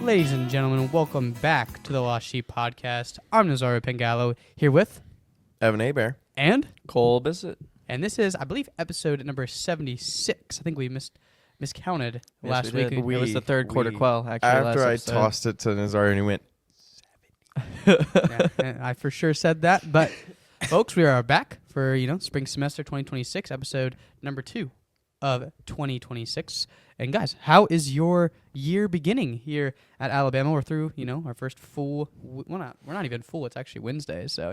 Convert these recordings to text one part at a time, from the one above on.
Ladies and gentlemen, welcome back to the Lost Sheep Podcast. I'm Nazario Pengallo, here with Evan Abear. and Cole Bissett. and this is, I believe, episode number 76. I think we miscounted last week. It was the third quarter quell, actually. After I last tossed it to Nazario and he went, Yeah, I for sure said that, but folks, we are back for spring semester 2026, episode number 2 of 2026. And guys, how is your year beginning here at Alabama? We're through, our first full. We're not even full. It's actually Wednesday, so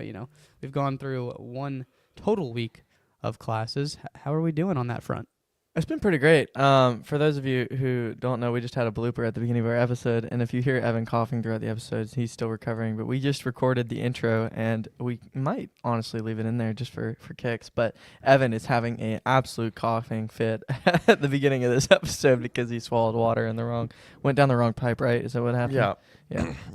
we've gone through one total week of classes. How are we doing on that front? It's been pretty great. For those of you who don't know, we just had a blooper at the beginning of our episode, and if you hear Evan coughing throughout the episodes, he's still recovering, but we just recorded the intro, and we might honestly leave it in there just for kicks, but Evan is having an absolute coughing fit at the beginning of this episode because he swallowed water went down the wrong pipe, right? Is that what happened? yeah.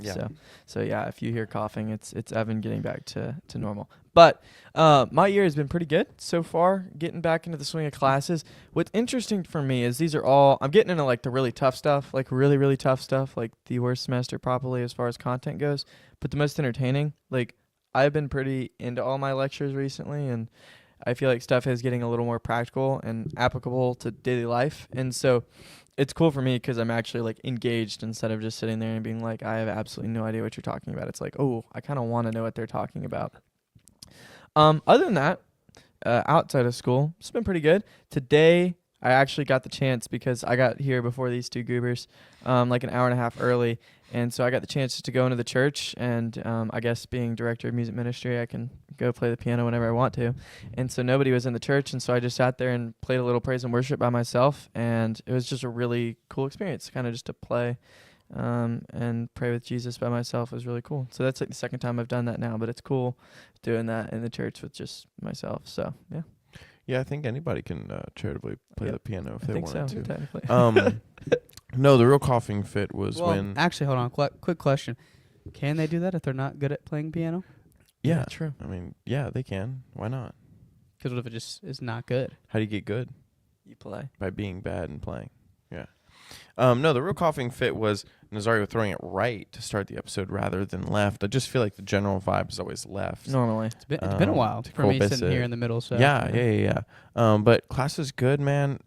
Yeah. So yeah, if you hear coughing, it's Evan getting back to normal. But my year has been pretty good so far, getting back into the swing of classes. What's interesting for me is these are all, I'm getting into like the really tough stuff, like really, really tough stuff, like the worst semester probably as far as content goes, but the most entertaining. Like I've been pretty into all my lectures recently, and I feel like stuff is getting a little more practical and applicable to daily life. And so it's cool for me because I'm actually like engaged instead of just sitting there and being like, I have absolutely no idea what you're talking about. It's like, oh, I kind of want to know what they're talking about. Other than that, outside of school, it's been pretty good. Today, I actually got the chance because I got here before these two goobers, like an hour and a half early. And so I got the chance to go into the church, and I guess being director of music ministry, I can go play the piano whenever I want to. And so nobody was in the church, and so I just sat there and played a little praise and worship by myself, and it was just a really cool experience, kind of just to play and pray with Jesus by myself. Was really cool. So that's like the second time I've done that now, but it's cool doing that in the church with just myself. So yeah. Yeah, I think anybody can charitably play the piano if they wanted to. Technically. No, the real coughing fit was when... Actually, hold on. Quick question. Can they do that if they're not good at playing piano? Yeah, true. I mean, yeah, they can. Why not? Because what if it just is not good? How do you get good? You play. By being bad and playing. Yeah. No, the real coughing fit was Nazario throwing it right to start the episode rather than left. I just feel like the general vibe is always left. Normally. It's been a while for me sitting here in the middle. So Yeah. But class is good, man.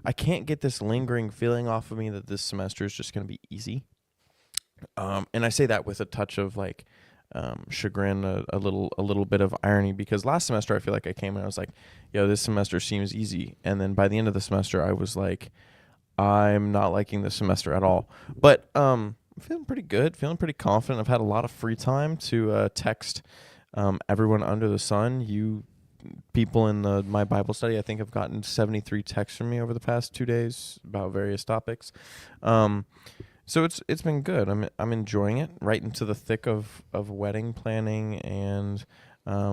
I can't get this lingering feeling off of me that this semester is just going to be easy. And I say that with a touch of like chagrin, a little bit of irony, because last semester I feel like I came and I was like, yo, this semester seems easy. And then by the end of the semester I was like, I'm not liking this semester at all. But I'm feeling pretty good, feeling pretty confident. I've had a lot of free time to text everyone under the sun. You people in my Bible study, I think I've gotten 73 texts from me over the past 2 days about various topics. So it's been good. I'm enjoying it. Right into the thick of wedding planning, and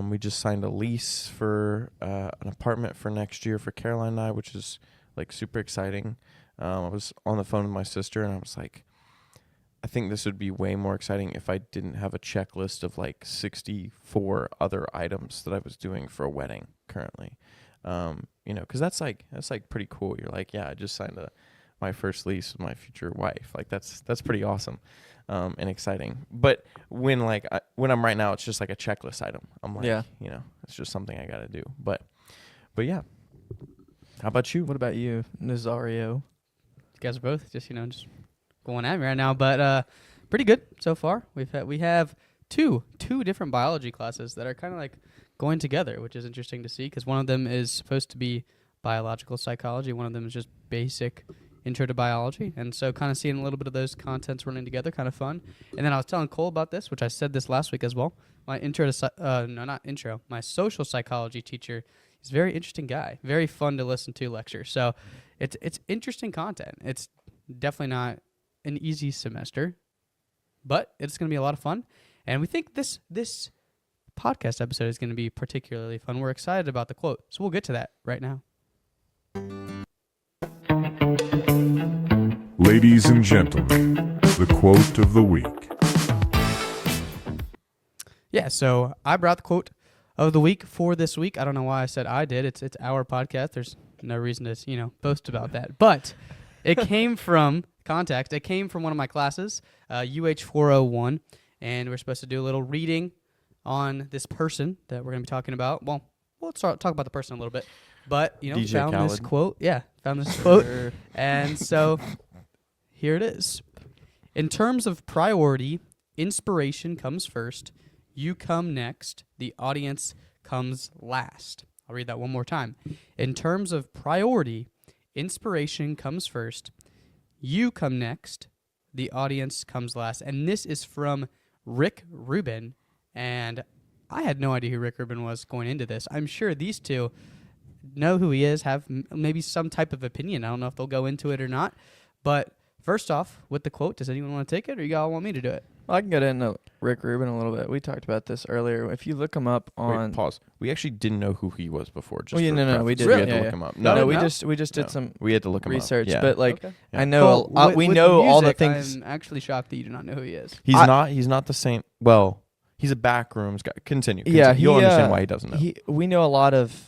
we just signed a lease for an apartment for next year for Caroline and I, which is like super exciting. I was on the phone with my sister, and I was like, I think this would be way more exciting if I didn't have a checklist of like 64 other items that I was doing for a wedding currently. Because that's pretty cool. You're like, yeah, I just signed my first lease with my future wife. Like that's pretty awesome and exciting. But when I'm right now, it's just like a checklist item. I'm like, it's just something I got to do. But yeah. How about you? What about you, Nazario? You guys are both just going at me right now, but pretty good so far. We have two different biology classes that are kind of like going together, which is interesting to see because one of them is supposed to be biological psychology, one of them is just basic intro to biology, and so kind of seeing a little bit of those contents running together, kind of fun. And then I was telling Cole about this, which I said this last week as well. My my social psychology teacher is a very interesting guy, very fun to listen to lecture. So it's interesting content. It's definitely not an easy semester, but it's going to be a lot of fun. And we think this podcast episode is going to be particularly fun. We're excited about the quote, so we'll get to that right now. Ladies and gentlemen, the quote of the week. Yeah, so I brought the quote of the week for this week. I don't know why I said I did. It's our podcast. There's no reason to boast about that. But it came from context, it came from one of my classes, UH 401, and we're supposed to do a little reading on this person that we're going to be talking about. Well, we'll talk about the person a little bit, but DJ found this Khaled. quote. Yeah, found this quote, and so here it is. In terms of priority, inspiration comes first. You come next. The audience comes last. I'll read that one more time. In terms of priority, inspiration comes first. You come next. The audience comes last. And this is from Rick Rubin. And I had no idea who Rick Rubin was going into this. I'm sure these two know who he is, have maybe some type of opinion. I don't know if they'll go into it or not. But first off, with the quote, does anyone want to take it, or you all want me to do it? Well, I can get into Rick Rubin a little bit. We talked about this earlier. If you look him up on... Wait, pause. We actually didn't know who he was before. Just Well, yeah, for no, we preface. did. We had Yeah, to yeah. look him up. No, No, we no? just did some We had to look him research. up. Yeah. But, like, Okay. Yeah. I know... Well, we with know all the music, things... I'm actually shocked that you do not know who he is. He's I- not the same. Well, he's a backrooms guy. Continue. Yeah, You'll understand why he doesn't know. We know a lot of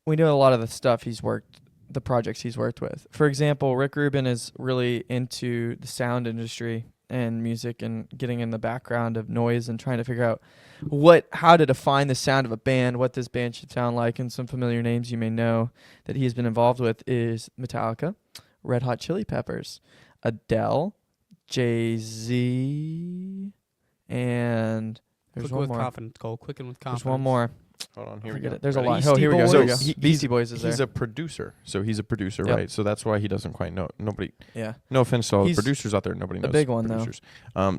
the stuff he's worked, the projects he's worked with. For example, Rick Rubin is really into the sound industry and music and getting in the background of noise and trying to figure out how to define the sound of a band, what this band should sound like. And some familiar names you may know that he has been involved with is Metallica, Red Hot Chili Peppers, Adele, Jay-Z, and there's Quicken one with more. confidence, Cole. Quicken with confidence. There's one more. Hold on. Here we Forget go. it. There's a lot. Beastie Oh, here we go. Boys. Here we go. So Beastie Boys is He's there. a producer. So he's a producer, Yep. right? So that's why he doesn't quite know. Nobody. Yeah. No offense to all the He's producers out there. Nobody knows. a big one, though. producers.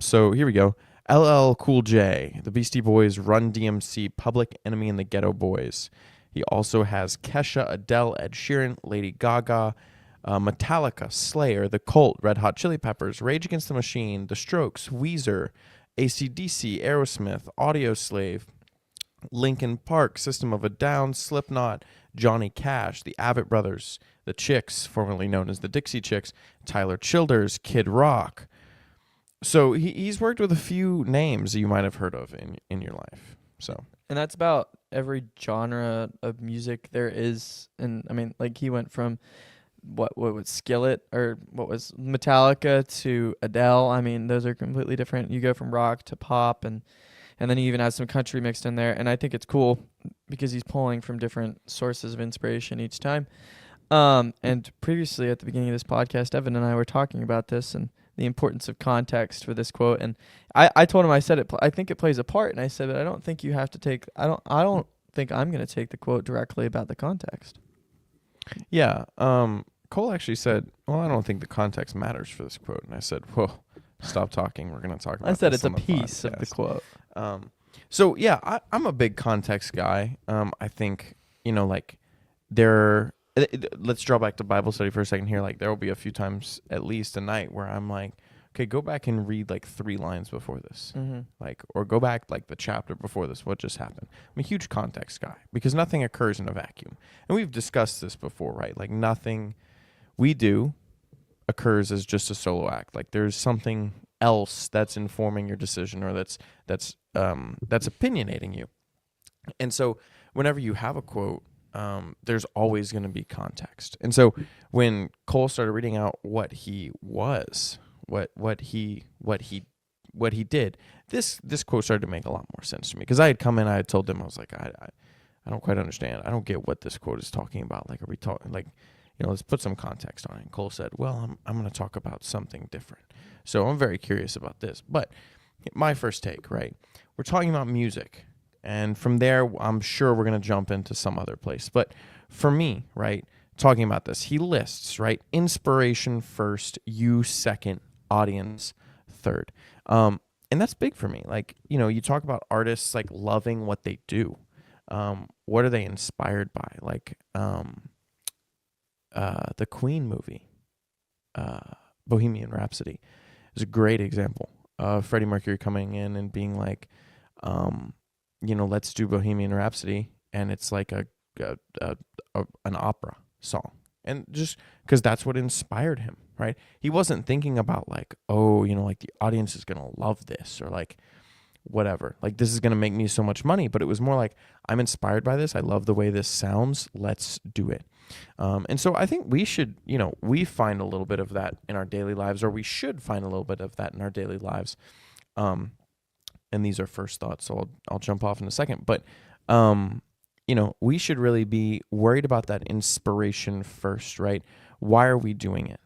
So here we go. LL Cool J, the Beastie Boys, Run DMC, Public Enemy, and the Ghetto Boys. He also has Kesha, Adele, Ed Sheeran, Lady Gaga, Metallica, Slayer, The Cult, Red Hot Chili Peppers, Rage Against the Machine, The Strokes, Weezer, AC/DC, Aerosmith, Audioslave, Linkin Park, System of a Down, Slipknot, Johnny Cash, the Avett Brothers, the Chicks, formerly known as the Dixie Chicks, Tyler Childers, Kid Rock. So he's worked with a few names that you might have heard of in your life. So And that's about every genre of music there is. And I mean, like he went from what was Skillet or what was Metallica to Adele. I mean, those are completely different. You go from rock to pop and then he even has some country mixed in there. And I think it's cool because he's pulling from different sources of inspiration each time. And previously at the beginning of this podcast, Evan and I were talking about this and the importance of context for this quote. And I told him, I said, I think it plays a part. And I said, but I don't think you have to take, I don't think I'm going to take the quote directly about the context. yeah, Cole actually said, well, I don't think the context matters for this quote. And I said, well, stop talking. We're going to talk about I said this it's a on the piece of the podcast." quote. So yeah, I'm a big context guy. I think, like let's draw back to Bible study for a second here. Like there will be a few times at least a night where I'm like, okay, go back and read like 3 lines before this. Mm-hmm. Like, or go back like the chapter before this. What just happened? I'm a huge context guy because nothing occurs in a vacuum. And we've discussed this before, right? Like nothing we do occurs as just a solo act. Like there's something else that's informing your decision or that's opinionating you. And so whenever you have a quote, there's always going to be context. And so when Cole started reading out what he was, what he did, this quote started to make a lot more sense to me because I had come in, I had told them, I was like, I don't quite understand. I don't get what this quote is talking about. Like, are we talking like, let's put some context on it. And Cole said, well, I'm going to talk about something different. So I'm very curious about this. But my first take, right? We're talking about music. And from there, I'm sure we're going to jump into some other place. But for me, right, talking about this, he lists, right, inspiration first, you second, audience third. And that's big for me. Like, you talk about artists, like, loving what they do. What are they inspired by? Like, the Queen movie, Bohemian Rhapsody, is a great example of Freddie Mercury coming in and being like, let's do Bohemian Rhapsody, and it's like an opera song, and just because that's what inspired him, right? He wasn't thinking about like, like the audience is gonna love this, or like whatever. Like, this is going to make me so much money. But it was more like, I'm inspired by this. I love the way this sounds. Let's do it. And so I think we should, we find a little bit of that in our daily lives, or we should find a little bit of that in our daily lives. And these are first thoughts, so I'll jump off in a second. But, we should really be worried about that inspiration first, right? Why are we doing it?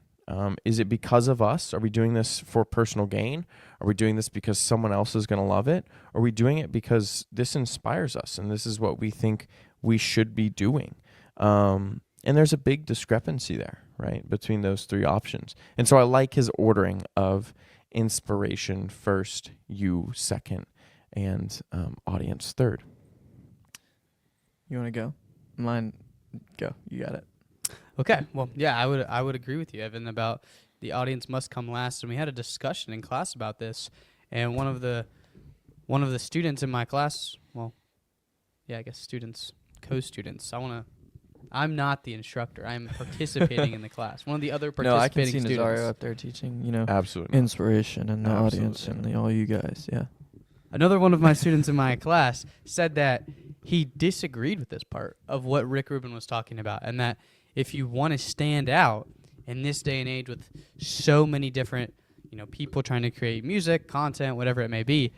Is it because of us? Are we doing this for personal gain? Are we doing this because someone else is going to love it? Are we doing it because this inspires us and this is what we think we should be doing? And there's a big discrepancy there, right, between those three options. And so I like his ordering of inspiration first, you second, and audience third. You want to go? Mine, go. You got it. Okay. Well, yeah, I would agree with you, Evan, about the audience must come last. And we had a discussion in class about this, and one of the students in my class, well, yeah, I guess students, co-students. I'm not the instructor. I'm participating in the class. One of the other participating students. No, I can see Nazario up there teaching, Absolutely. inspiration and the audience and all you guys, yeah. Another one of my students in my class said that he disagreed with this part of what Rick Rubin was talking about, and that if you want to stand out in this day and age with so many different, people trying to create music, content, whatever it may be,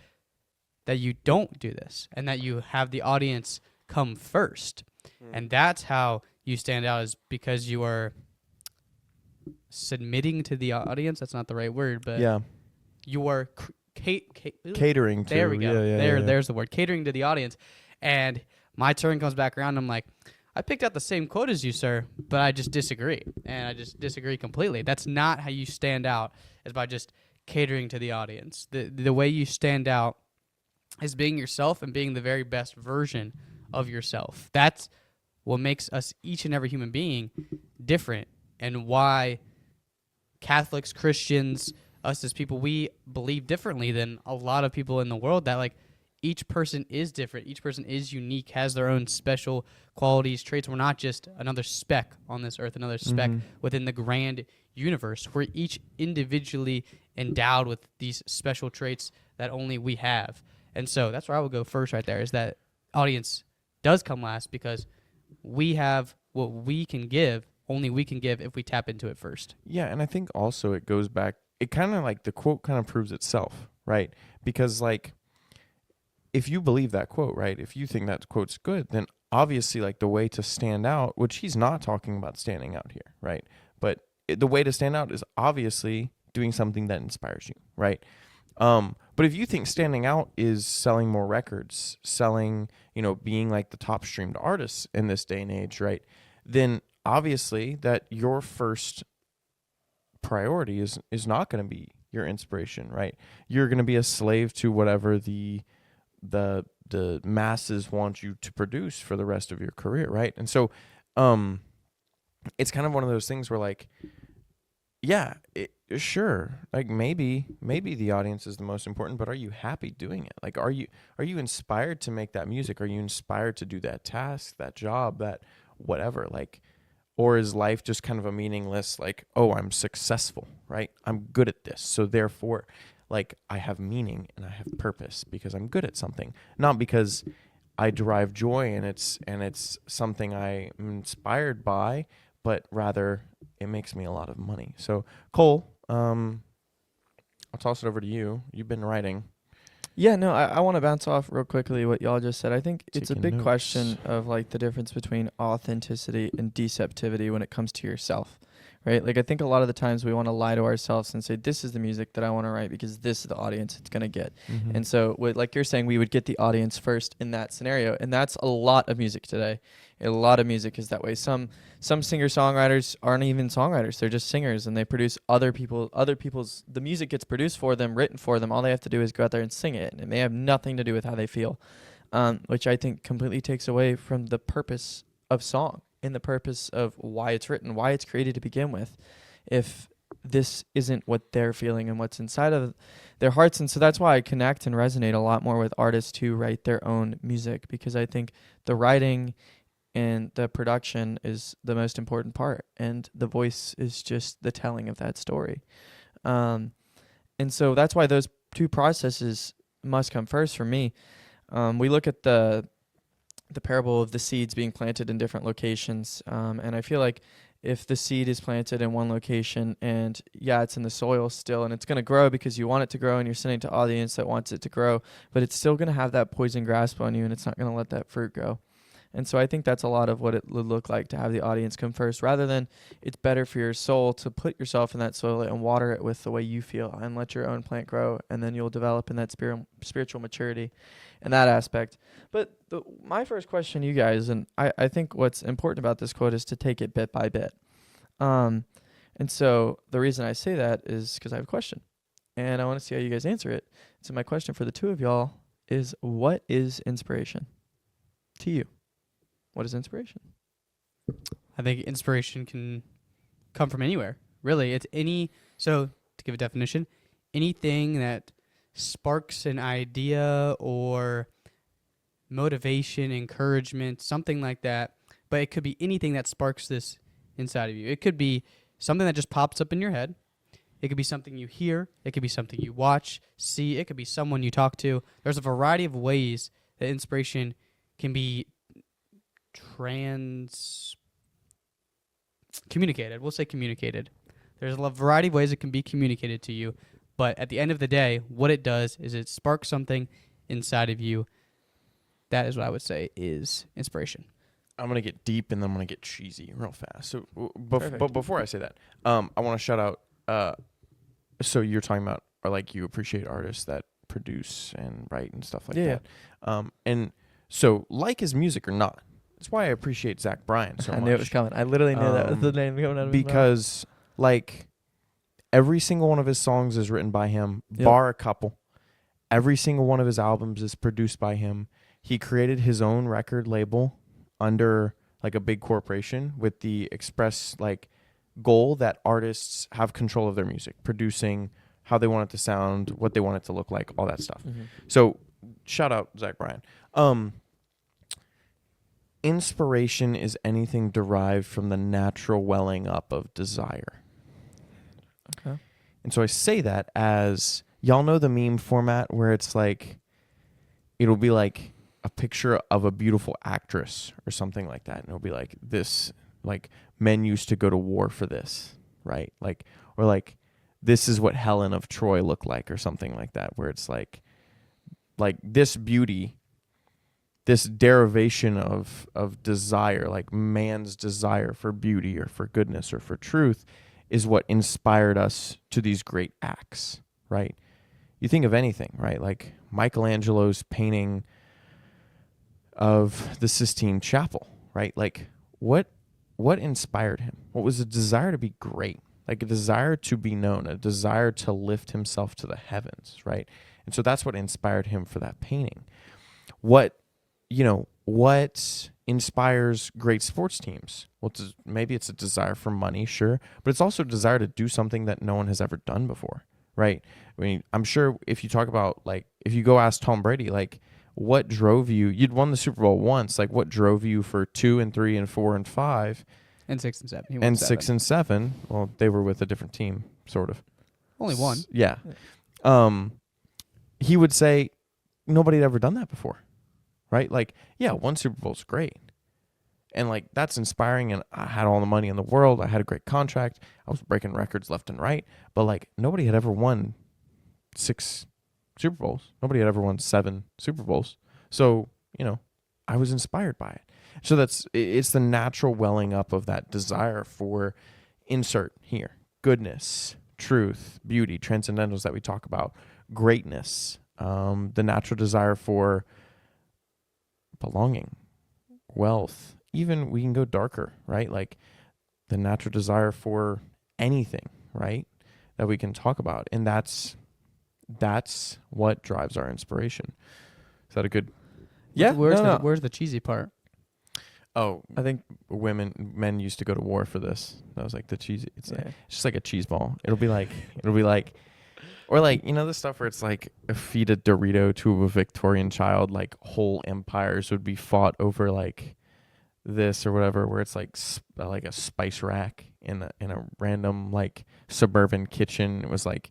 that you don't do this and that you have the audience come first. And that's how you stand out, is because you are submitting to the audience. That's not the right word, but you are catering to. There we go. Yeah. There's the word. Catering to the audience. And my turn comes back around. I'm like, I picked out the same quote as you, sir, but I just disagree. And I just disagree completely. That's not how you stand out, is by just catering to the audience. The way you stand out is being yourself and being the very best version of yourself. That's what makes us, each and every human being, different, and why Catholics, Christians, us as people, we believe differently than a lot of people in the world, that like each person is different. Each person is unique, has their own special qualities, traits. We're not just another speck on this earth, another speck within the grand universe. We're each individually endowed with these special traits that only we have. And so that's where I would go first right there, is that audience does come last, because we have what we can give, only we can give if we tap into it first. Yeah, and I think also it goes back, it kind of like the quote kind of proves itself, right? Because like, if you believe that quote, right, if you think that quote's good, then obviously like the way to stand out, which he's not talking about standing out here, right? But the way to stand out is obviously doing something that inspires you, right? But if you think standing out is selling more records, selling, being like the top streamed artists in this day and age, right, then obviously that your first priority is not going to be your inspiration, right? You're going to be a slave to whatever the masses want you to produce for the rest of your career, right? And so it's kind of one of those things where like, yeah, sure, like maybe the audience is the most important, but are you happy doing it? Like, are you inspired to make that music? Are you inspired to do that task, that job, that whatever? Like, or is life just kind of a meaningless, like, oh, I'm successful, right? I'm good at this, so therefore, like, I have meaning and I have purpose because I'm good at something, not because I derive joy and it's something I'm inspired by, but rather it makes me a lot of money. So Cole, I'll toss it over to you. You've been writing. Yeah, no, I want to bounce off real quickly what y'all just said. I think it's a big notes. question of like the difference between authenticity and deceptivity when it comes to yourself, right? Like I think a lot of the times we want to lie to ourselves and say, this is the music that I want to write because this is the audience it's going to get. Mm-hmm. And so like you're saying, we would get the audience first in that scenario. And that's a lot of music today. A lot of music is that way. Some singer-songwriters aren't even songwriters. They're just singers, and they produce other people's, the music gets produced for them, written for them. All they have to do is go out there and sing it, and it may have nothing to do with how they feel, which I think completely takes away from the purpose of song and the purpose of why it's written, why it's created to begin with, if this isn't what they're feeling and what's inside of their hearts. And so that's why I connect and resonate a lot more with artists who write their own music, because I think the writing and the production is the most important part, and the voice is just the telling of that story. And so that's why those two processes must come first for me. We look at the parable of the seeds being planted in different locations, and I feel like if the seed is planted in one location and it's in the soil still and it's going to grow because you want it to grow and you're sending to audience that wants it to grow, but it's still going to have that poison grasp on you and it's not going to let that fruit grow. And so I think that's a lot of what it would look like to have the audience come first, rather than it's better for your soul to put yourself in that soil and water it with the way you feel and let your own plant grow, and then you'll develop in that spiritual maturity in that aspect. But my first question to you guys, and I think what's important about this quote is to take it bit by bit. And so the reason I say that is because I have a question, and I want to see how you guys answer it. So my question for the two of y'all is, what is inspiration to you? What is inspiration? I think inspiration can come from anywhere. Really, it's so to give a definition, anything that sparks an idea or motivation, encouragement, something like that. But it could be anything that sparks this inside of you. It could be something that just pops up in your head. It could be something you hear. It could be something you watch, see. It could be someone you talk to. There's a variety of ways that inspiration can be communicated. We'll say communicated. There's a variety of ways it can be communicated to you, but at the end of the day, what it does is it sparks something inside of you. That is what I would say is inspiration. I'm going to get deep and then I'm going to get cheesy real fast. So, but before I say that, I want to shout out, so you're talking about, or like you appreciate artists that produce and write and stuff like that. And so like his music or not, that's why I appreciate Zach Bryan so much. I knew it was coming. I literally knew that was the name coming out of his mouth. Because like every single one of his songs is written by him, bar a couple. Every single one of his albums is produced by him. He created his own record label under like a big corporation with the express like goal that artists have control of their music, producing how they want it to sound, what they want it to look like, all that stuff. Mm-hmm. So shout out Zach Bryan. Inspiration is anything derived from the natural welling up of desire. Okay. And so I say that as, y'all know the meme format where it's like, it'll be like a picture of a beautiful actress or something like that. And it'll be like this, like men used to go to war for this, right? Like, or like, this is what Helen of Troy looked like or something like that, where it's like this beauty, this derivation of desire, like man's desire for beauty or for goodness or for truth, is what inspired us to these great acts, right? You think of anything, right? Like Michelangelo's painting of the Sistine Chapel, right? Like what inspired him? What was a desire to be great? Like a desire to be known, a desire to lift himself to the heavens, right? And so that's what inspired him for that painting. What inspires great sports teams? Well, maybe it's a desire for money, sure, but it's also a desire to do something that no one has ever done before, right? I mean, I'm sure if you talk about, like, if you go ask Tom Brady, like, what drove you? You'd won the Super Bowl once. Like, what drove you for 2 and 3 and 4 and 5? And 6 and 7. He won and 7. 6 and 7. Well, they were with a different team, sort of. Only one. Yeah. He would say nobody had ever done that before, right? Like, yeah, one Super Bowl's great. And, like, that's inspiring, and I had all the money in the world. I had a great contract. I was breaking records left and right. But, like, nobody had ever won 6 Super Bowls. Nobody had ever won 7 Super Bowls. So, I was inspired by it. So it's the natural welling up of that desire for, insert here, goodness, truth, beauty, transcendentals that we talk about, greatness, the natural desire for belonging, wealth. Even we can go darker, right? Like the natural desire for anything, right? That we can talk about. And that's what drives our inspiration. Is that a good? Yeah. Where's the cheesy part? Oh, I think men used to go to war for this. That was like the cheesy. It's just like a cheese ball. It'll be like, or like, the stuff where it's like feed a Dorito to a Victorian child, like whole empires would be fought over like this or whatever, where it's like a spice rack in a random like suburban kitchen. It was like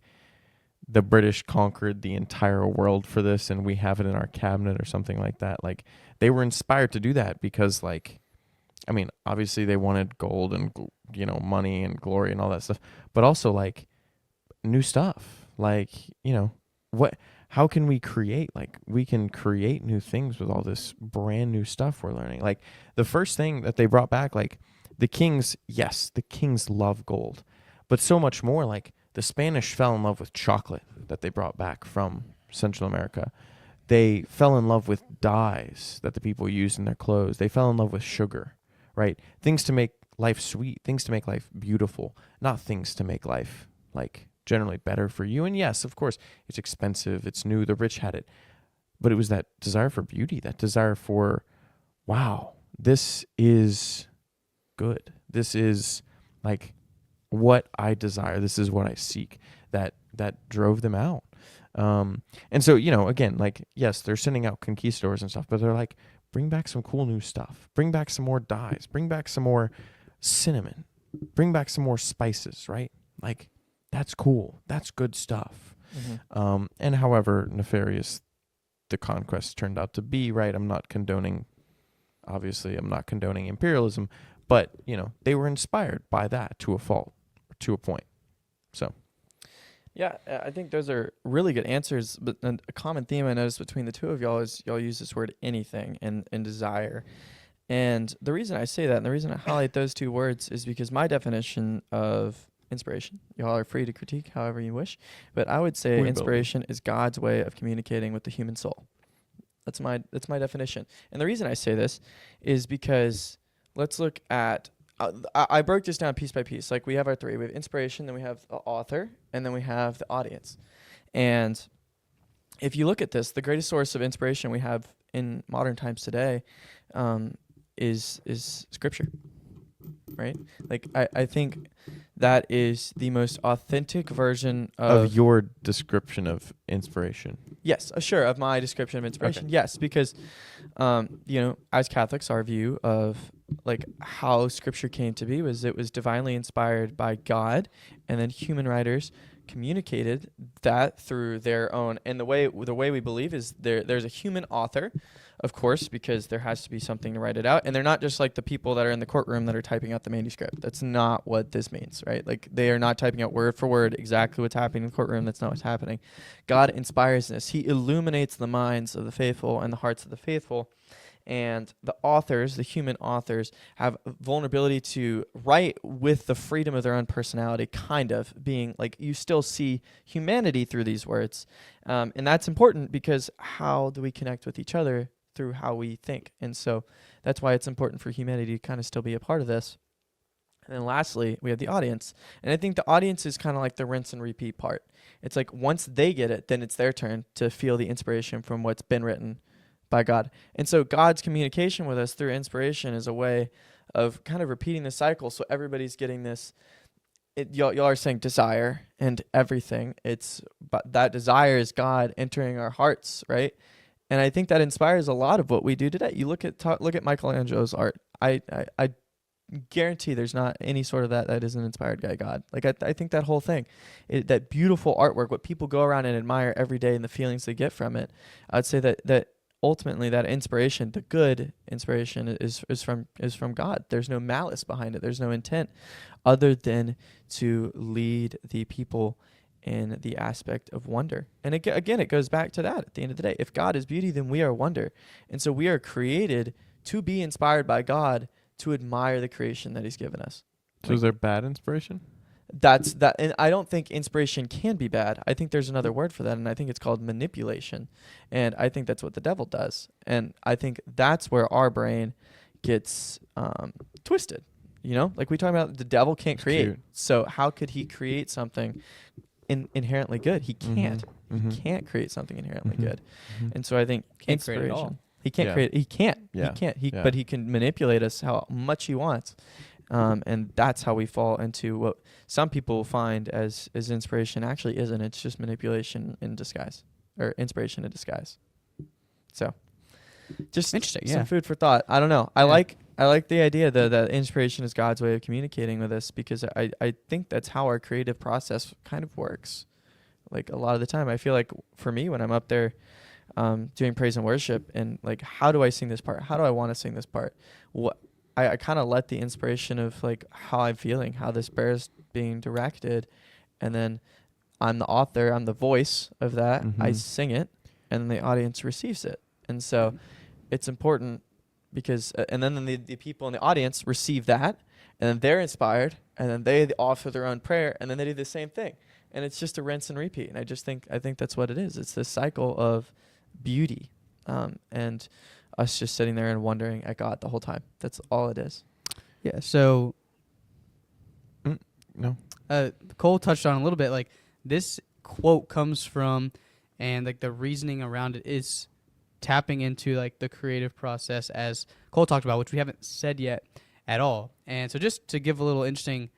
the British conquered the entire world for this and we have it in our cabinet or something like that. Like, they were inspired to do that because, like, I mean, obviously they wanted gold and, you know, money and glory and all that stuff, but also like new stuff. Like, you know, how can we create? Like, we can create new things with all this brand new stuff we're learning. Like, the first thing that they brought back, like, the kings, yes, the kings love gold, but so much more. Like, the Spanish fell in love with chocolate that they brought back from Central America. They fell in love with dyes that the people used in their clothes. They fell in love with sugar, right? Things to make life sweet, things to make life beautiful, not things to make life, like, generally better for you. And yes, of course, it's expensive, it's new, the rich had it. But it was that desire for beauty, that desire for, wow, this is good. This is like what I desire. This is what I seek. That drove them out. And so, you know, again, like, yes, they're sending out conquistadors and stuff, but they're like, bring back some cool new stuff. Bring back some more dyes. Bring back some more cinnamon. Bring back some more spices, right? Like, that's cool. That's good stuff. Mm-hmm. And however nefarious the conquest turned out to be, right? I'm not condoning imperialism, but, you know, they were inspired by that to a fault, to a point. So. Yeah, I think those are really good answers. But a common theme I noticed between the two of y'all is y'all use this word anything and desire. And the reason I say that and the reason I highlight those two words is because my definition of inspiration, y'all are free to critique however you wish, but I would say inspiration is God's way of communicating with the human soul. That's my definition. And the reason I say this is because let's look at I broke this down piece by piece. Like, we have our three. We have inspiration, then we have the author, and then we have the audience. And if you look at this, the greatest source of inspiration we have in modern times today is Scripture, right? Like, I think that is the most authentic version of your description of inspiration. Yes, sure, of my description of inspiration. Okay. Yes, because, you know, as Catholics, our view of like how Scripture came to be was it was divinely inspired by God, and then human writers communicated that through their own. And the way we believe is there's a human author, of course, because there has to be something to write it out. And they're not just like the people that are in the courtroom that are typing out the manuscript. That's not what this means, right? Like, they are not typing out word for word exactly what's happening in the courtroom. That's not what's happening. God inspires this. He illuminates the minds of the faithful and the hearts of the faithful. And the authors, the human authors, have vulnerability to write with the freedom of their own personality, kind of being like, you still see humanity through these words. And that's important because how do we connect with each other? Through how we think. And so that's why it's important for humanity to kind of still be a part of this. And then lastly, we have the audience. And I think the audience is kind of like the rinse and repeat part. It's like once they get it, then it's their turn to feel the inspiration from what's been written by God. And so God's communication with us through inspiration is a way of kind of repeating the cycle. So everybody's getting this. Y'all are saying desire and everything. But that desire is God entering our hearts, right? And I think that inspires a lot of what we do today. You look at Michelangelo's art. I guarantee there's not any sort of that isn't inspired by God. Like, I think that whole thing, that beautiful artwork, what people go around and admire every day and the feelings they get from it, I'd say that ultimately that inspiration, the good inspiration, is from God. There's no malice behind it. There's no intent other than to lead the people in the aspect of wonder. And again, it goes back to that at the end of the day. If God is beauty, then we are wonder. And so we are created to be inspired by God to admire the creation that he's given us. So is there bad inspiration? That's that. And I don't think inspiration can be bad. I think there's another word for that, and I think it's called manipulation. And I think that's what the devil does. And I think that's where our brain gets twisted. You know, like we talk about, the devil can't create. Cute. So how could he create something inherently good? He can't. Mm-hmm. He can't create something inherently good. Mm-hmm. And so I think inspiration. He can't create. He can't. Yeah. He can't. But he can manipulate us how much he wants. And that's how we fall into what some people find as inspiration actually isn't. It's just manipulation in disguise, or inspiration in disguise. So, just interesting. Some food for thought. I don't know. I like the idea that inspiration is God's way of communicating with us, because I think that's how our creative process kind of works. Like a lot of the time, I feel like for me when I'm up there doing praise and worship, and like, how do I sing this part? How do I want to sing this part? What I kind of let the inspiration of like how I'm feeling, how this prayer is being directed, and then I'm the author, I'm the voice of that. I Mhm. sing it, and the audience receives it. And so it's important because, and then the people in the audience receive that, and then they're inspired, and then they offer their own prayer, and then they do the same thing. And it's just a rinse and repeat. And I think that's what it is. It's this cycle of beauty, and us just sitting there and wondering at God the whole time. That's all it is. Yeah. So No. Cole touched on a little bit. Like this quote comes from, and like the reasoning around it is tapping into like the creative process, as Cole talked about, which we haven't said yet at all. And so just to give a little interesting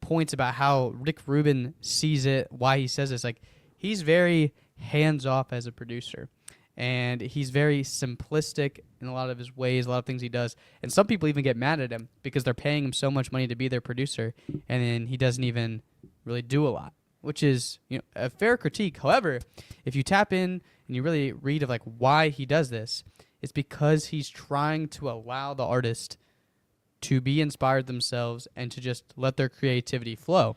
points about how Rick Rubin sees it, why he says this, like he's very hands off as a producer, and he's very simplistic in a lot of his ways, a lot of things he does. And some people even get mad at him because they're paying him so much money to be their producer, and then he doesn't even really do a lot, which is, you know, a fair critique. However, if you tap in and you really read of like why he does this, it's because he's trying to allow the artist to be inspired themselves and to just let their creativity flow.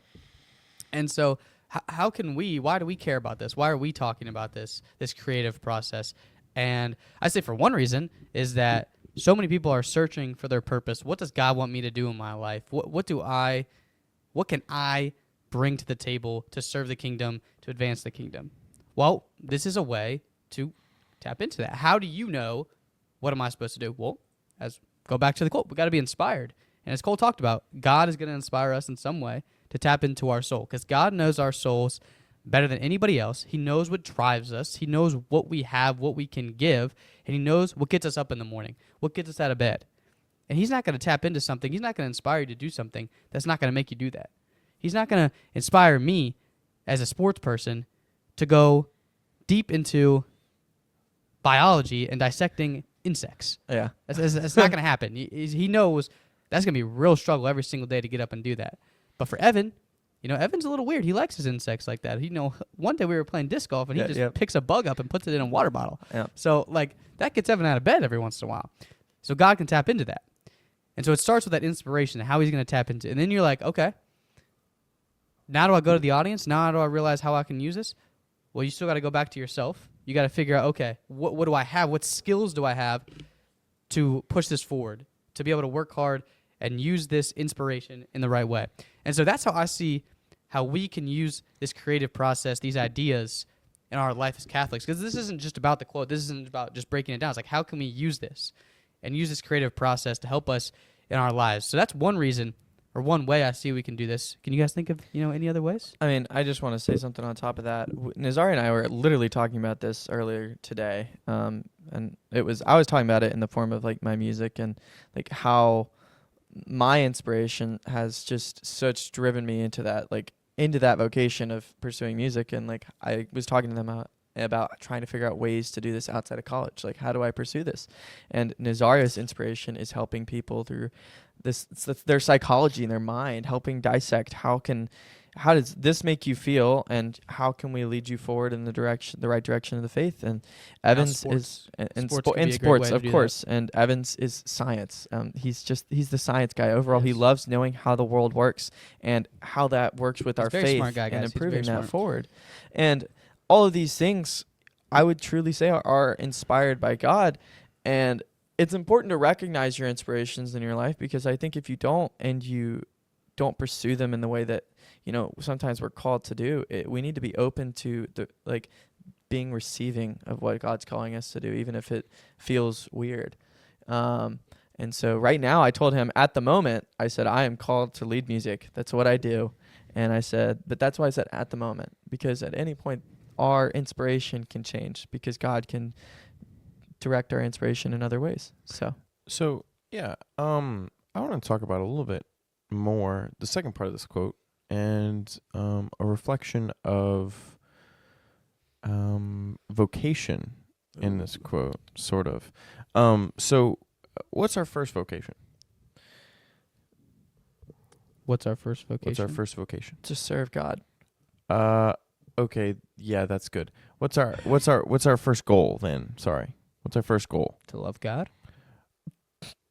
And so how can why do we care about this? Why are we talking about this creative process? And I say for one reason is that so many people are searching for their purpose. What does God want me to do in my life? What can I bring to the table to serve the kingdom, to advance the kingdom? Well, this is a way to tap into that. How do you know what am I supposed to do? Well, go back to the quote. We got to be inspired. And as Cole talked about, God is going to inspire us in some way to tap into our soul, because God knows our souls better than anybody else. He knows what drives us. He knows what we have, what we can give, and he knows what gets us up in the morning, what gets us out of bed. And he's not going to tap into something. He's not going to inspire you to do something that's not going to make you do that. He's not going to inspire me as a sports person to go deep into biology and dissecting insects. Yeah. That's not going to happen. He knows that's going to be a real struggle every single day to get up and do that. But for Evan, Evan's a little weird. He likes his insects like that. One day we were playing disc golf, and he just picks a bug up and puts it in a water bottle. Yeah. So, like, that gets Evan out of bed every once in a while. So God can tap into that. And so it starts with that inspiration, how he's going to tap into it. And then you're like, okay, now do I go to the audience? Now do I realize how I can use this? Well, you still got to go back to yourself. You got to figure out, okay, what do I have? What skills do I have to push this forward, to be able to work hard and use this inspiration in the right way? And so that's how I see how we can use this creative process, these ideas in our life as Catholics. Because this isn't just about the quote. This isn't about just breaking it down. It's like, how can we use this and use this creative process to help us in our lives? So that's one reason, or one way I see we can do this. Can you guys think of, any other ways? I mean, I just want to say something on top of that. Nazari and I were literally talking about this earlier today. And I was talking about it in the form of like my music, and like how my inspiration has just such driven me into that vocation of pursuing music. And like I was talking to them about trying to figure out ways to do this outside of college. Like, how do I pursue this? And Nazaria's inspiration is helping people through their psychology and their mind, helping dissect how does this make you feel, and how can we lead you forward in the right direction of the faith? And Evans is sports, of course, and Evans is science. He's the science guy. Overall, he loves knowing how the world works and how that works with our faith and improving that forward. And all of these things, I would truly say, are inspired by God. And it's important to recognize your inspirations in your life, because I think if you don't, and you don't pursue them in the way that sometimes we're called to do, we need to be open to being receiving of what God's calling us to do, even if it feels weird. And so right now, I told him at the moment, I said, I am called to lead music. That's what I do. And I said, but that's why I said at the moment, because at any point our inspiration can change, because God can direct our inspiration in other ways. So yeah, I want to talk about a little bit more the second part of this quote, and a reflection of vocation in this quote, sort of. So what's our first vocation? What's our first vocation? To serve God. Okay, yeah, that's good. What's our first goal then? Sorry. What's our first goal? To love God.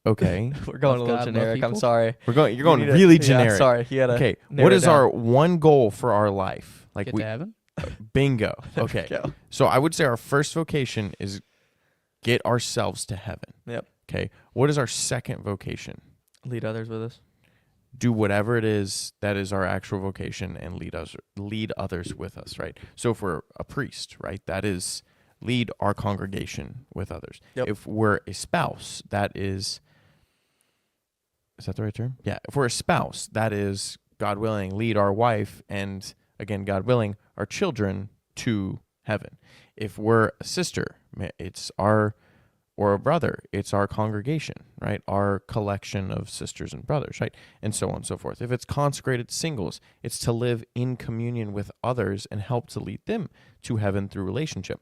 Okay. We're going Love a little God, love generic. I'm people. sorry. You're You going need to- really yeah, generic. sorry. He had to Okay. narrow What it is down. our one goal for our life? Like Get to heaven. bingo. There we Okay. go. So I would say our first vocation is get ourselves to heaven. Yep. Okay. What is our second vocation? Lead others with us. Do whatever it is that is our actual vocation and lead others with us, right? So if we're a priest, right, that is lead our congregation with others. Yep. If we're a spouse, that is that the right term? Yeah. If we're a spouse, that is, God willing, lead our wife and, again, God willing, our children to heaven. If we're a sister, it's our, or a brother, it's our congregation, right? Our collection of sisters and brothers, right? And so on and so forth. If it's consecrated singles, it's to live in communion with others and help to lead them to heaven through relationship.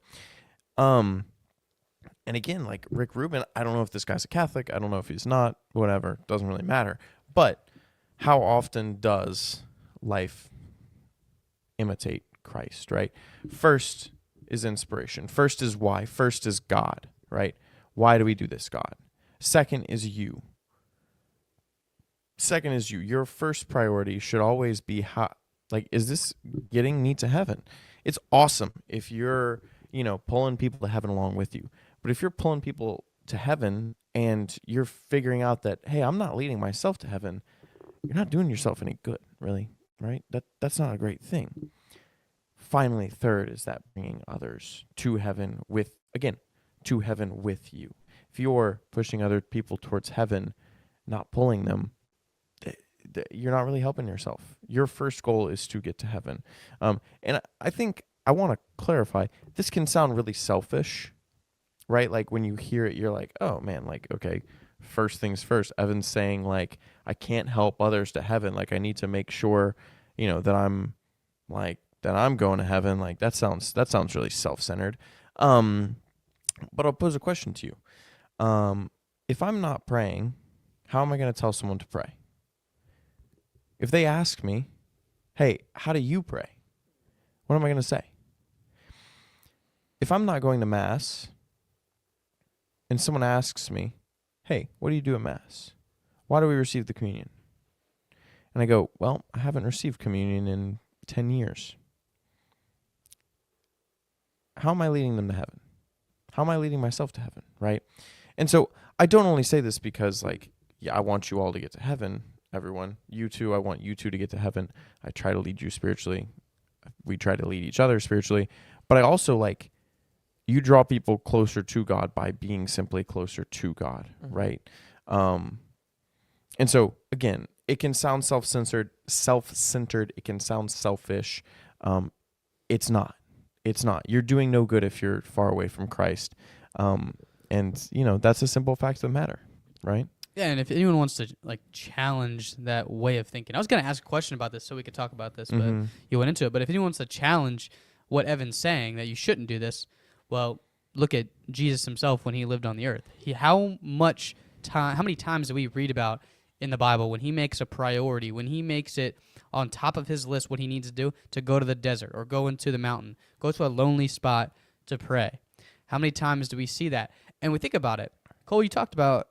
And again, like Rick Rubin, I don't know if this guy's a Catholic. I don't know if he's not, whatever. Doesn't really matter. But how often does life imitate Christ, right? First is inspiration. First is why. First is God, right? Why do we do this, God? Second is you. Second is you. Your first priority should always be is this getting me to heaven? It's awesome if you're, pulling people to heaven along with you. But if you're pulling people to heaven and you're figuring out that, hey, I'm not leading myself to heaven, you're not doing yourself any good, really, right? That's not a great thing. Finally, third is that bringing others to heaven with you. If you're pushing other people towards heaven, not pulling them, you're not really helping yourself. Your first goal is to get to heaven. And I think I want to clarify, this can sound really selfish, right? Like when you hear it, you're like, oh man, like, okay, first things first. Evan's saying like, I can't help others to heaven. Like I need to make sure, that I'm going to heaven. Like that sounds really self-centered. But I'll pose a question to you. If I'm not praying, how am I going to tell someone to pray? If they ask me, hey, how do you pray? What am I going to say? If I'm not going to Mass and someone asks me, hey, what do you do at Mass? Why do we receive the communion? And I go, well, I haven't received communion in 10 years. How am I leading them to heaven? How am I leading myself to heaven, right? And so I don't only say this because, I want you all to get to heaven, everyone. You too, I want you two to get to heaven. I try to lead you spiritually. We try to lead each other spiritually. But I also, you draw people closer to God by being simply closer to God, right? And so, again, it can sound self-centered. It can sound selfish. It's not. It's not. You're doing no good if you're far away from Christ. And, that's a simple fact of the matter, right? Yeah, and if anyone wants to challenge that way of thinking, I was going to ask a question about this so we could talk about this, but you went into it. But if anyone wants to challenge what Evan's saying, that you shouldn't do this, well, look at Jesus himself when he lived on the earth. How many times do we read about in the Bible when he makes a priority, when he makes it on top of his list what he needs to do, to go to the desert or go into the mountain, go to a lonely spot to pray? How many times do we see that? And we think about it. Cole, you talked about,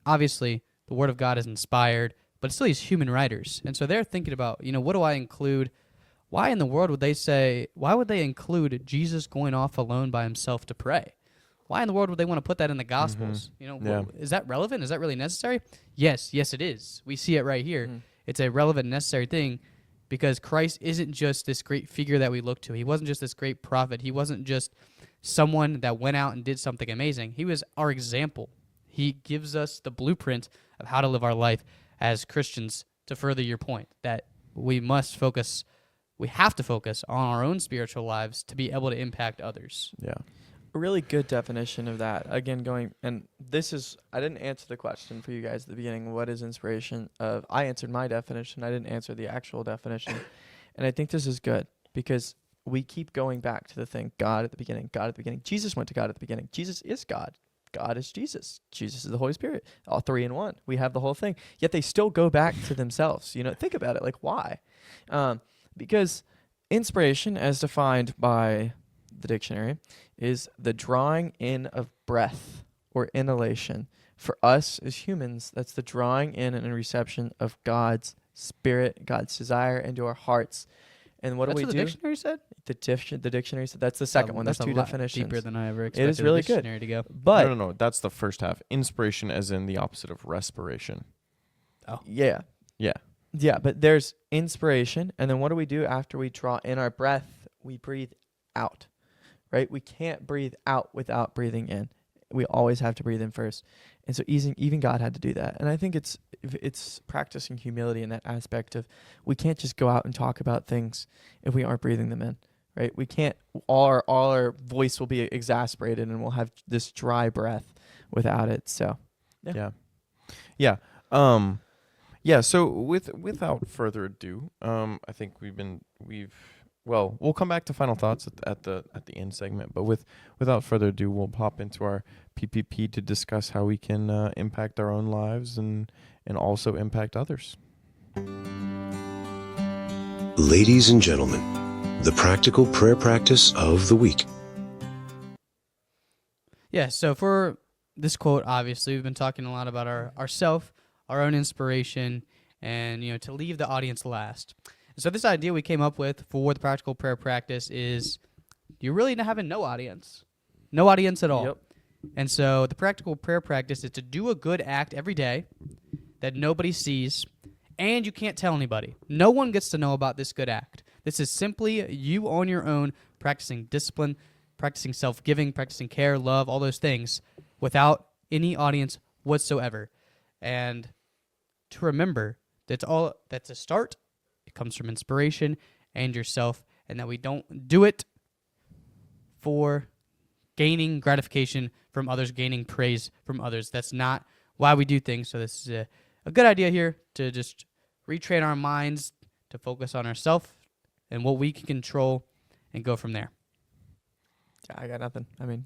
obviously, the Word of God is inspired, but still these human writers. And so they're thinking about, what do I include? Why in the world would they include Jesus going off alone by himself to pray? Why in the world would they want to put that in the Gospels? Is that relevant? Is that really necessary? Yes, it is. We see it right here. It's a relevant, necessary thing because Christ isn't just this great figure that we look to. He wasn't just this great prophet. He wasn't just someone that went out and did something amazing. He was our example. He gives us the blueprint of how to live our life as Christians, to further your point, that we have to focus on our own spiritual lives to be able to impact others. Yeah. A really good definition of that. Again, I didn't answer the question for you guys at the beginning. What is inspiration? I answered my definition. I didn't answer the actual definition. And I think this is good because we keep going back to the thing, God at the beginning, God at the beginning. Jesus went to God at the beginning. Jesus is God. God is Jesus. Jesus is the Holy Spirit. All three in one. We have the whole thing. Yet they still go back to themselves. Think about it. Why? Because inspiration, as defined by the dictionary, is the drawing in of breath or inhalation. For us as humans, that's the drawing in and reception of God's spirit, God's desire into our hearts. And what That's do we what do? the dictionary said? The dictionary said that's the second one. There's That's a two lot definitions. deeper than I ever expected. It is really the good. dictionary to go. But no, that's the first half. Inspiration as in the opposite of respiration. yeah. Yeah. Yeah, but there's inspiration, and then what do we do after we draw in our breath? We breathe out, right? We can't breathe out without breathing in. We always have to breathe in first. And so even God had to do that. And I think it's practicing humility in that aspect of we can't just go out and talk about things if we aren't breathing them in, right? We can't, all our voice will be exasperated and we'll have this dry breath without it. So, Yeah. So without further ado, I think we'll come back to final thoughts at the end segment, but without further ado, we'll pop into our PPP to discuss how we can impact our own lives and also impact others. Ladies and gentlemen, the practical prayer practice of the week. Yeah, so for this quote, obviously, we've been talking a lot about ourself, our own inspiration, and to leave the audience last. So this idea we came up with for the practical prayer practice is you're really having no audience at all. Yep. And so the practical prayer practice is to do a good act every day that nobody sees, and you can't tell anybody. No one gets to know about this good act. This is simply you on your own practicing discipline, practicing self-giving, practicing care, love, all those things without any audience whatsoever. And to remember that's a start. It comes from inspiration and yourself, and that we don't do it for gaining gratification from others, gaining praise from others. That's not why we do things. So this is a good idea here to just retrain our minds to focus on ourselves and what we can control and go from there. Yeah, I got nothing. I mean,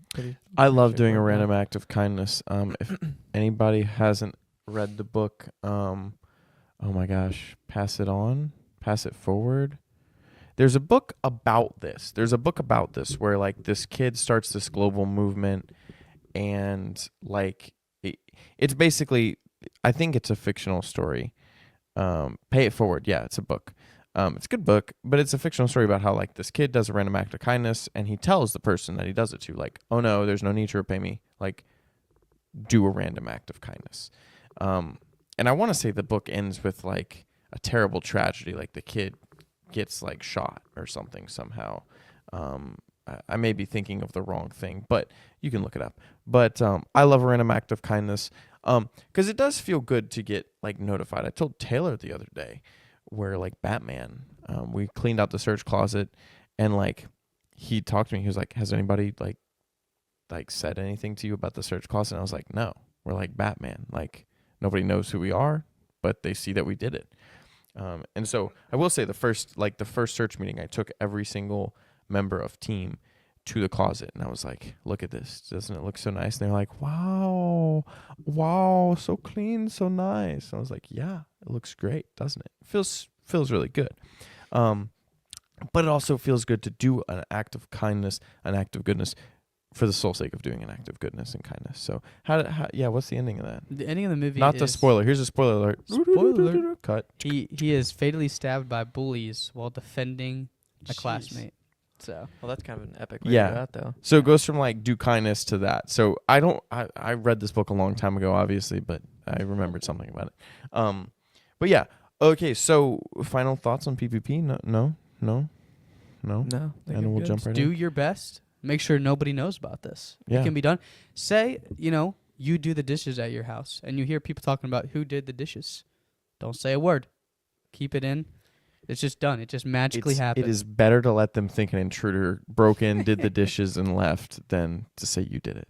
I love doing a random act of kindness. If anybody hasn't read the book, oh my gosh, Pass It Forward. There's a book about this. Where like this kid starts this global movement, and like it's basically, I think it's a fictional story. Pay It Forward. Yeah, it's a book. It's a good book, but it's a fictional story about how like this kid does a random act of kindness, and he tells the person that he does it to, like, oh no, there's no need to repay me. Like, do a random act of kindness. And I want to say the book ends with like a terrible tragedy, like the kid gets like shot or something somehow. I may be thinking of the wrong thing, but you can look it up. But I love a random act of kindness because it does feel good to get like notified. I told Taylor the other day where like Batman, we cleaned out the search closet, and like he talked to me. He was like, "Has anybody like said anything to you about the search closet?" And I was like, "No, we're like Batman. Like nobody knows who we are, but they see that we did it." And so I will say the first search meeting, I took every single member of team to the closet, and I was like, "Look at this. Doesn't it look so nice?" And they're like, wow, so clean, so nice. And I was like, "Yeah, it looks great, doesn't it? It feels really good." But it also feels good to do an act of kindness, an act of goodness, for the sole sake of doing an act of goodness and kindness. So what's the ending of that? The ending of the movie Not the spoiler. Here's a spoiler alert. Spoiler alert. Cut. He is fatally stabbed by bullies while defending a Jeez. classmate. So well, that's kind of an epic way Yeah. to go out, though. So it goes from like do kindness to that. So I read this book a long time ago, obviously, but I remembered something about it. But yeah. Okay. So final thoughts on PPP? No. No, And we'll jump right in. do your best. Make sure nobody knows about this. Yeah. It can be done. Say, you do the dishes at your house, and you hear people talking about who did the dishes. Don't say a word. Keep it in. It's just done. It just magically happens. It is better to let them think an intruder broke in, did the dishes, and left than to say you did it.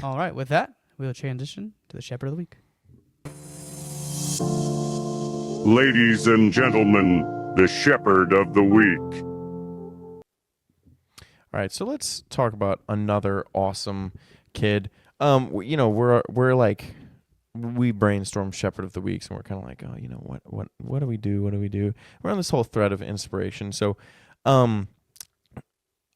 All right. With that, we'll transition to the Shepherd of the Week. Ladies and gentlemen, the Shepherd of the Week. All right, so let's talk about another awesome kid. We're like we brainstorm Shepherd of the Weeks, and we're kind of like, oh, what do we do? What do we do? We're on this whole thread of inspiration. So,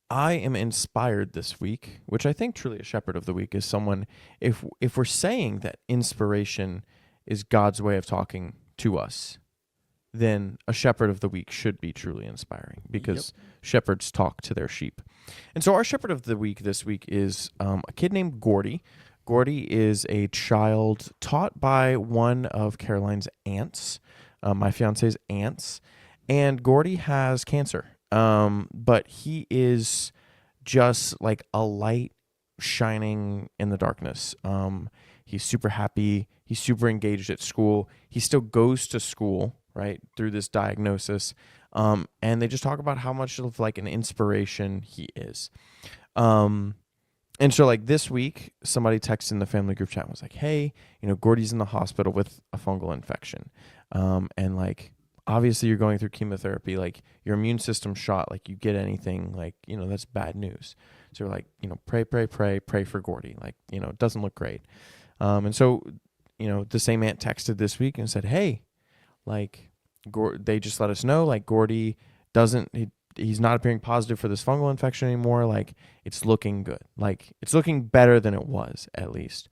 I am inspired this week, which I think truly a Shepherd of the Week is someone. If we're saying that inspiration is God's way of talking to us, then a Shepherd of the Week should be truly inspiring, because shepherds talk to their sheep. And so our Shepherd of the Week this week is a kid named Gordy. Gordy is a child taught by one of Caroline's aunts, my fiance's aunts, and Gordy has cancer. But he is just like a light shining in the darkness. He's super happy. He's super engaged at school. He still goes to school, right, through this diagnosis. And they just talk about how much of like an inspiration he is. And so like this week, somebody texted in the family group chat and was like, hey, Gordy's in the hospital with a fungal infection. And like, obviously you're going through chemotherapy, like your immune system shot, like you get anything, like, that's bad news. So we're like, pray for Gordy. Like, it doesn't look great. And so, the same aunt texted this week and said, hey, like, they just let us know, like, Gordy he's not appearing positive for this fungal infection anymore. Like, it's looking good. Like, it's looking better than it was, at least.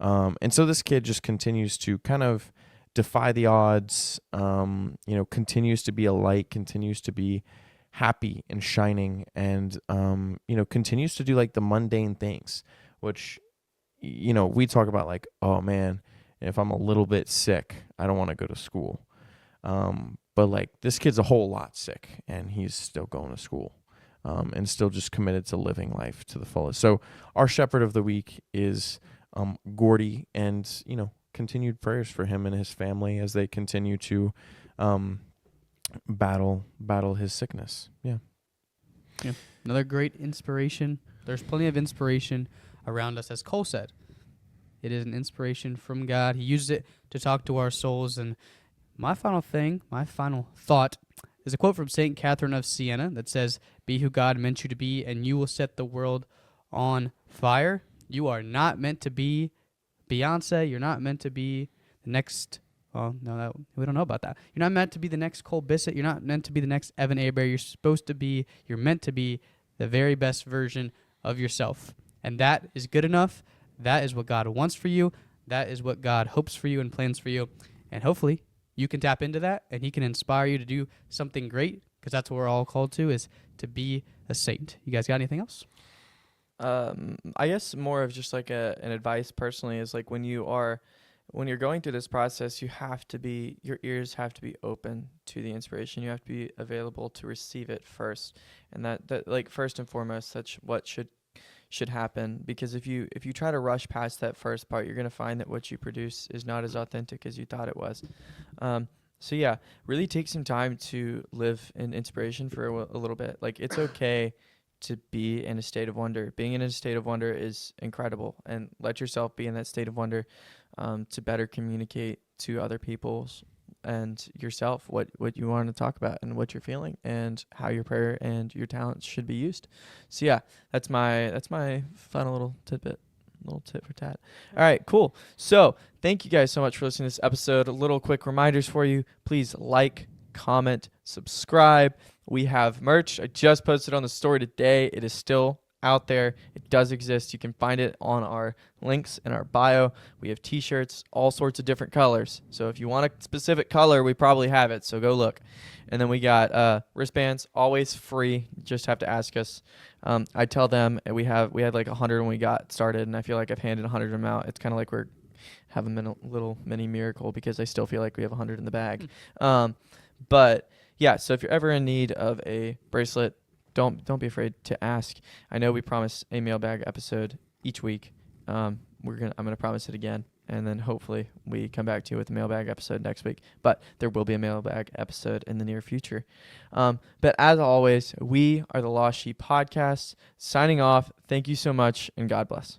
And so this kid just continues to kind of defy the odds, continues to be a light, continues to be happy and shining, and, continues to do like the mundane things, which, we talk about like, oh man, if I'm a little bit sick, I don't want to go to school. But like this kid's a whole lot sick and he's still going to school, and still just committed to living life to the fullest. So our Shepherd of the Week is, Gordy, and, continued prayers for him and his family as they continue to battle his sickness. Yeah. Another great inspiration. There's plenty of inspiration around us, as Cole said. It is an inspiration from God. He uses it to talk to our souls. And my final thought is a quote from St. Catherine of Siena that says, be who God meant you to be, and you will set the world on fire. You are not meant to be Beyonce. You're not meant to be the next, we don't know about that. You're not meant to be the next Cole Bissett. You're not meant to be the next Evan Aber. You're meant to be the very best version of yourself. And that is good enough. That is what God wants for you. That is what God hopes for you and plans for you. And hopefully you can tap into that and he can inspire you to do something great, because that's what we're all called to, is to be a saint. You guys got anything else? I guess more of just like an advice personally is like when you're going through this process, your ears have to be open to the inspiration. You have to be available to receive it first. And that like first and foremost, that's what should happen, because if you try to rush past that first part, you're going to find that what you produce is not as authentic as you thought it was. So yeah, really take some time to live in inspiration for a little bit. Like, it's okay to be in a state of wonder. Being in a state of wonder is incredible, and let yourself be in that state of wonder to better communicate to other people and yourself what you want to talk about and what you're feeling and how your prayer and your talents should be used. So yeah, that's my final little tidbit. Little tit for tat. All right, cool. So thank you guys so much for listening to this episode. Little quick reminders for you. Please like, comment, subscribe. We have merch. I just posted on the story today. It is still out there. It does exist. You can find it on our links in our bio. We have t-shirts, all sorts of different colors. So if you want a specific color, we probably have it. So go look. And then we got wristbands, always free. You just have to ask us. I tell them we had like 100 when we got started, and I feel like I've handed 100 of them out. It's kind of like we're having a little mini miracle, because I still feel like we have 100 in the bag. But yeah, so if you're ever in need of a bracelet, don't be afraid to ask. I know we promise a mailbag episode each week. I'm gonna promise it again, and then hopefully we come back to you with a mailbag episode next week. But there will be a mailbag episode in the near future. But as always, we are the Lost Sheep Podcast. Signing off. Thank you so much, and God bless.